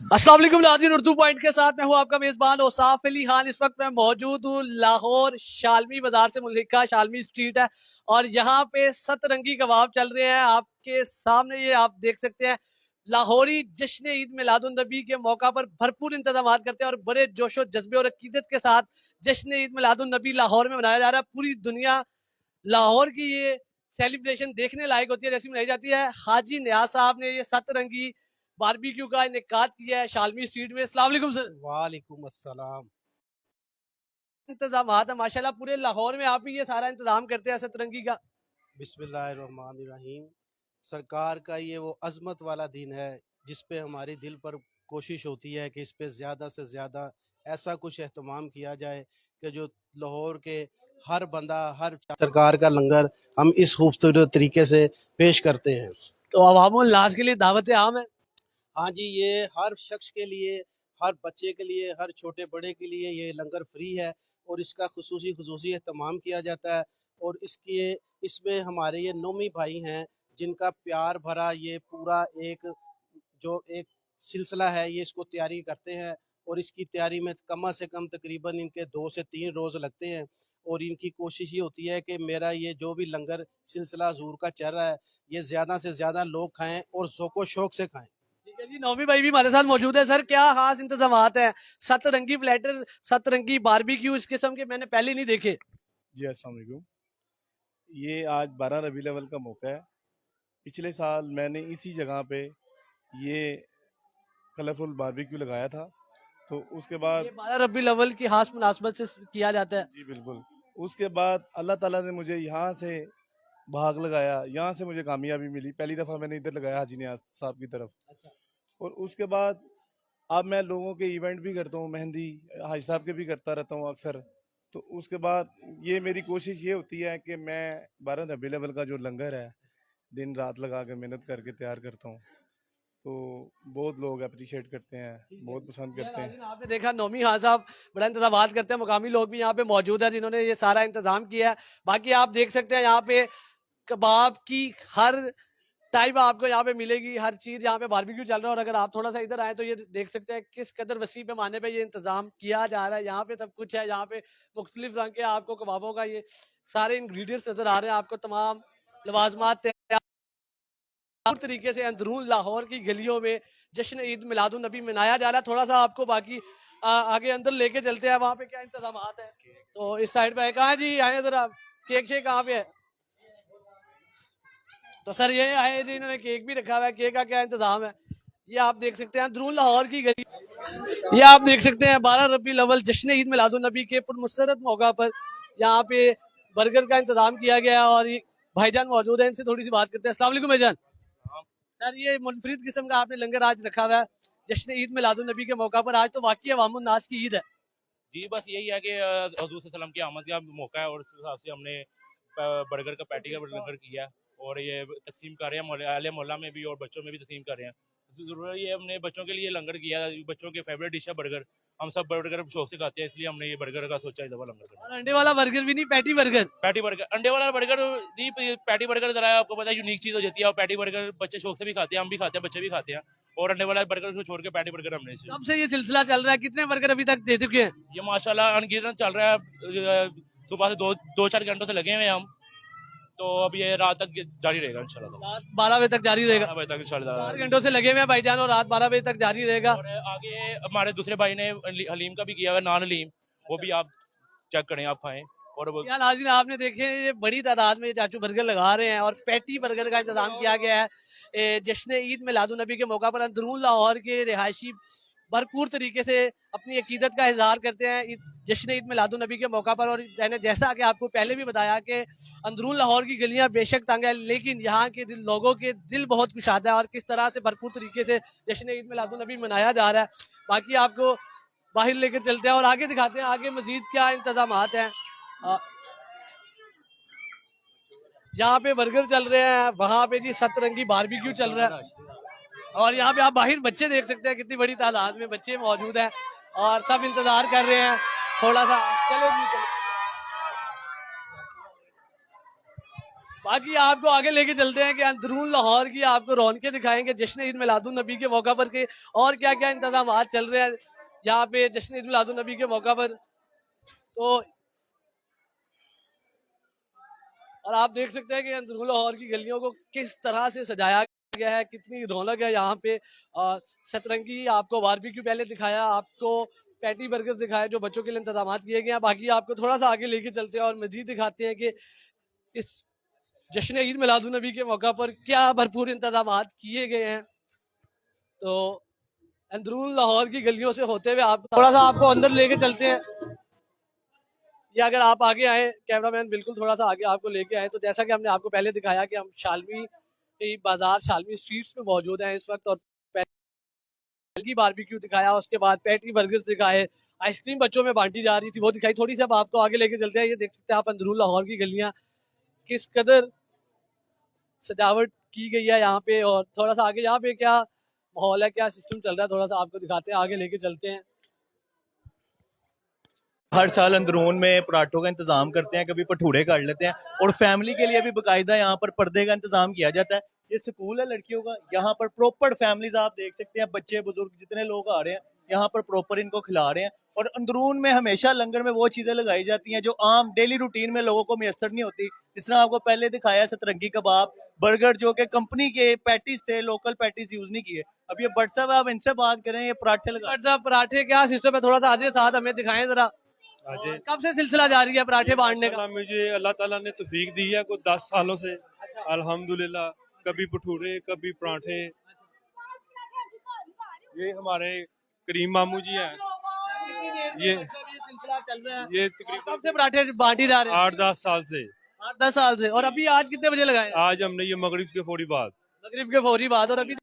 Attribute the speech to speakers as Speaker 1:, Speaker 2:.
Speaker 1: अस्सलाम वालेकुम नाज़रीन, उर्दू पॉइंट के साथ मैं हूँ आपका मेजबान औसाफ अली खान। इस वक्त मैं मौजूद हूँ लाहौर शालमी बाजार से मुल्हिका शालमी स्ट्रीट है और यहाँ पे सतरंगी कबाब चल रहे हैं आपके सामने। ये आप देख सकते हैं लाहौरी जश्न ईद मिलादुन नबी के मौका पर भरपूर इंतजाम करते हैं और बड़े जोशो जज्बे और अकीदत के साथ जश्न ईद मिलादुन नबी लाहौर में मनाया जा रहा है। पूरी दुनिया लाहौर की ये सेलिब्रेशन देखने लायक होती है जैसी मनाई जाती है। हाजी नियाज साहब ने ये सतरंगी बारबेक्यू का इनेकाद किया है शालमी स्ट्रीट में। अस्सलाम वालेकुम सर।
Speaker 2: वालेकुम अस्सलाम।
Speaker 1: इंतजाम है माशाल्लाह, पूरे लाहौर में आप ही ये सारा इंतजाम करते हैं सतरंगी का।
Speaker 2: बिस्मिल्लाहिर्रहमानिर्रहीम। सरकार का ये वो अजमत वाला दिन है जिस पे हमारी दिल पर कोशिश होती है कि इस पे ज़्यादा से ज़्यादा ऐसा कुछ एहतमाम किया जाए कि जो लाहौर के हर बंदा हर सरकार का लंगर हम इस खूबसूरत तरीके से पेश करते हैं।
Speaker 1: तो अवामुल नास के लिए दावत आम है।
Speaker 2: हाँ जी, ये हर शख्स के लिए, हर बच्चे के लिए, हर छोटे बड़े के लिए ये लंगर फ्री है और इसका खुसूसी एहतमाम किया जाता है। और इसमें हमारे ये नौमी भाई हैं जिनका प्यार भरा ये पूरा एक सिलसिला है, ये इसको तैयारी करते हैं और इसकी तैयारी में कम से कम तकरीबन इनके 2 से 3 रोज़ लगते हैं। और इनकी कोशिश ये होती है कि मेरा ये जो भी लंगर सिलसिला हजूर का चल रहा है ये ज़्यादा से ज़्यादा लोग खाएं और ज़ोको शौक से खाएं।
Speaker 1: ठीक है जी, नौमी भाई भी हमारे साथ मौजूद है। सर क्या खास इंतजाम है? सतरंगी प्लेटर, सतरंगी बारबेक्यू इस किस्म के मैंने पहले नहीं देखे।
Speaker 3: जी अस्सलाम वालेकुम। ये आज 12 रबी अव्वल का मौका है। पिछले साल मैंने इसी जगह पे ये कलरफुल बारबेक्यू लगाया था, तो उसके बाद
Speaker 1: ये 12 रबी अव्वल की खास मुनासबत से किया जाता है।
Speaker 3: जी बिल्कुल। उसके बाद अल्लाह ताला ने मुझे यहाँ से भाग लगाया, यहाँ से मुझे कामयाबी मिली। पहली दफ़ा मैंने इधर लगाया हाजी नियाज साहब की तरफ।
Speaker 1: अच्छा।
Speaker 3: और उसके बाद अब मैं लोगों के इवेंट भी करता हूँ, मेहंदी हाजी साहब के भी करता रहता हूँ अक्सर। तो उसके बाद ये मेरी कोशिश ये होती है कि मैं 12 रबी अव्वल का जो लंगर है दिन रात लगा के मेहनत करके तैयार करता हूँ। तो बहुत लोग अप्रिशिएट करते हैं, बहुत पसंद करते हैं।
Speaker 1: आपने देखा नौमी खान साहब बड़ा इंतजाम करते हैं, मुकामी लोग भी यहाँ पे मौजूद है जिन्होंने ये सारा इंतजाम किया है। बाकी आप देख सकते हैं यहाँ पे कबाब की हर टाइप आपको यहाँ पे मिलेगी, हर चीज यहाँ पे बारबेक्यू चल रहा है। और अगर आप थोड़ा सा इधर आए तो ये देख सकते हैं किस कदर वसी पैमाने पे ये इंतजाम किया जा रहा है। यहाँ पे सब कुछ है, यहाँ पे मुख्तलिफ रंग के आपको कबाबों का ये सारे इंग्रेडिएंट्स नजर आ रहे हैं आपको। तमाम लवाजमात तरीके से अंदरून लाहौर की गलियों में जश्न ईद मिलादुन नबी मनाया जा रहा है। थोड़ा सा आपको बाकी आगे अंदर लेके चलते हैं, वहाँ पे क्या इंतजाम है। तो इस साइड पे कहाँ जी आए जरा, केक शेक कहाँ पे है? तो सर ये आए जी, इन्होंने केक भी रखा हुआ है। केक का क्या इंतजाम है? ये आप देख सकते हैं अंदरून लाहौर की गली। ये आप देख सकते हैं 12 रबी अव्वल जश्न ईद मिलादुन नबी के पुरमसरत मौका पर यहाँ पे बर्गर का इंतजाम किया गया है। और भाईजान मौजूद है, इनसे थोड़ी सी बात करते हैं। अस्सलाम वालेकुम भाईजान। सर ये मुनफरिद किस्म का आपने लंगर आज रखा हुआ है जश्न ईद मिलादुन नबी के मौका पर। आज तो वाकई अवामुन नास की ईद है।
Speaker 4: जी बस यही है कि हजूर सल्लम की आमद का मौका है और उस हिसाब से हमने बर्गर का पैटी का लंगर किया और ये तकसीम कर रहे हैं अहले मोहल्ला में भी और बच्चों में भी तकसीम कर रहे हैं। ज़रूर ये हमने बच्चों के लिए लंगर किया, बच्चों के फेवरेट डिश है बर्गर। हम सब बर्गर शौक से खाते हैं, इसलिए हमने ये बर्गर का सोचा दफा लंगर करना।
Speaker 1: और अंडे वाला बर्गर भी नहीं, पैटी बर्गर।
Speaker 4: पैटी बर्गर, अंडे वाला बर्गर दी पैटी बर्गर जरा आपको पता है यूनिक चीज़ हो जाती है। और पैटी बर्गर बच्चे शौक से भी खाते हैं, हम भी खाते हैं, बच्चे भी खाते हैं। और अंडे वाला बर्गर को छोड़ के पैटी बर्गर हमने
Speaker 1: कब से ये सिलसिला चल रहा है? कितने बर्गर अभी तक दे चुके हैं?
Speaker 4: ये माशाल्लाह अनगिनत चल रहा है। सुबह से दो चार घंटों से लगे हुए हैं हम। तो अब ये रात तक जारी रहेगा इंशाल्लाह।
Speaker 1: रात 12 बजे तक जारी रहेगा।
Speaker 4: 12 बजे तक इंशाल्लाह।
Speaker 1: 4 घंटों से लगे हुए हैं भाईजान और रात 12 बजे तक जारी रहेगा।
Speaker 4: और आगे हमारे दूसरे भाई ने हलीम का भी किया हुआ है, नान हलीम, वो भी आप चेक करें, आप खाएं। और
Speaker 1: यार नाज़रीन आपने देखे ये बड़ी तादाद में चाचू बर्गर लगा रहे हैं और पैटी बर्गर का इंतजाम किया गया है जश्न ईद मिलादुन नबी के मौका पर। अंदरून लाहौर के रिहायशी भरपूर तरीके से अपनी अकीदत का इजहार करते हैं जश्न ईद मिलादुन नबी के मौका पर। और मैंने जैसा कि आपको पहले भी बताया कि अंदरून लाहौर की गलियां बेशक तंग है, लेकिन यहाँ के लोगों के दिल बहुत कुशादा है और किस तरह से भरपूर तरीके से जश्न ईद मिलादुन नबी मनाया जा रहा है। बाकी आपको बाहर लेकर चलते हैं और आगे दिखाते हैं आगे मजीद क्या इंतजाम हैं। यहाँ पे बर्गर चल रहे हैं, वहां पे जी सतरंगी बारबेक्यू चल रहा है। और यहाँ पे आप बाहर बच्चे देख सकते हैं, कितनी बड़ी तादाद में बच्चे मौजूद हैं और सब इंतजार कर रहे हैं। थोड़ा सा चलो जी चलो। बाकी आपको आगे लेके चलते हैं कि अंदरून लाहौर की आपको रौनकें दिखाएंगे जश्न ईद मिलादुन नबी के मौका पर के और क्या क्या इंतजाम चल रहे हैं यहाँ पे जश्न ईद मिलादुन नबी के मौका पर। तो और आप देख सकते हैं कि अंदरून लाहौर की गलियों को किस तरह से सजाया गया है, कितनी रौनक है यहाँ पे। सतरंगी आपको बारबेक्यू पहले दिखाया, आपको पैटी बर्गर दिखाया जो बच्चों के लिए इंतजाम किए गए हैं। बाकी आपको थोड़ा सा आगे लेके चलते हैं और मजीद दिखाते हैं कि इस जश्न ईद मिलादुन नबी के मौका पर क्या भरपूर इंतजाम किए गए हैं। तो अंदरून लाहौर की गलियों से होते हुए आप थोड़ा सा आपको अंदर लेके चलते हैं। या अगर आप आगे आए कैमरामैन बिल्कुल थोड़ा सा आगे आपको लेके आए, तो जैसा कि हमने आपको पहले दिखाया कि हम शालमी बाजार शालमी स्ट्रीट्स में मौजूद हैं इस वक्त। और की बारबेक्यू दिखाया, उसके बाद पैटी बर्गर्स दिखाए, आइसक्रीम बच्चों में बांटी जा रही थी वो दिखाई। थोड़ी सी अब आपको आगे लेके चलते हैं। ये देख सकते हैं आप अंदरून लाहौर की गलियां किस कदर सजावट की गई है यहाँ पे। और थोड़ा सा आगे यहाँ पे क्या माहौल है, क्या सिस्टम चल रहा है, थोड़ा सा आपको दिखाते हैं, आगे लेके चलते हैं।
Speaker 5: हर साल अंदरून में पराठों का इंतजाम करते हैं, कभी भटूरे कर लेते हैं और फैमिली के लिए भी बाकायदा यहाँ पर पर्दे का इंतजाम किया जाता है। ये स्कूल है लड़कियों का, यहाँ पर प्रॉपर फैमिलीज आप देख सकते हैं, बच्चे बुजुर्ग जितने लोग आ रहे हैं यहाँ पर प्रॉपर इनको खिला रहे हैं। और अंदरून में हमेशा लंगर में वो चीजें लगाई जाती हैं जो आम डेली रूटीन में लोगों को मैसर नहीं होती। जिस तरह आपको पहले दिखाया सतरंगी कबाब, बर्गर जो कि कंपनी के पैटीज थे, लोकल पैटीज यूज नहीं किए। अब ये बट साहब आप इनसे बात करें, ये पराठे लगा
Speaker 1: पराठे क्या सिस्टम है, थोड़ा सा आगे साथ हमें दिखाएं जरा। कब से सिलसिला जारी है पराठे बांटने का?
Speaker 6: मुझे अल्लाह ताला ने तौफीक दी है कुछ 10 सालों से अल्हम्दुलिल्लाह। कभी भटूरे कभी पराठे। ये हमारे करीम मामू जी हैं, ये
Speaker 1: सिलसिला चल रहा है,
Speaker 6: ये
Speaker 1: कब
Speaker 6: तकरीबन
Speaker 1: से पराठे बांटी जा रहे हैं?
Speaker 6: 8-10 साल से।
Speaker 1: 8-10 साल से। और अभी आज कितने बजे लगाए?
Speaker 6: आज हमने ये मगरिब के फौरी बाद
Speaker 1: मगरिब के फौरी बाद। और अभी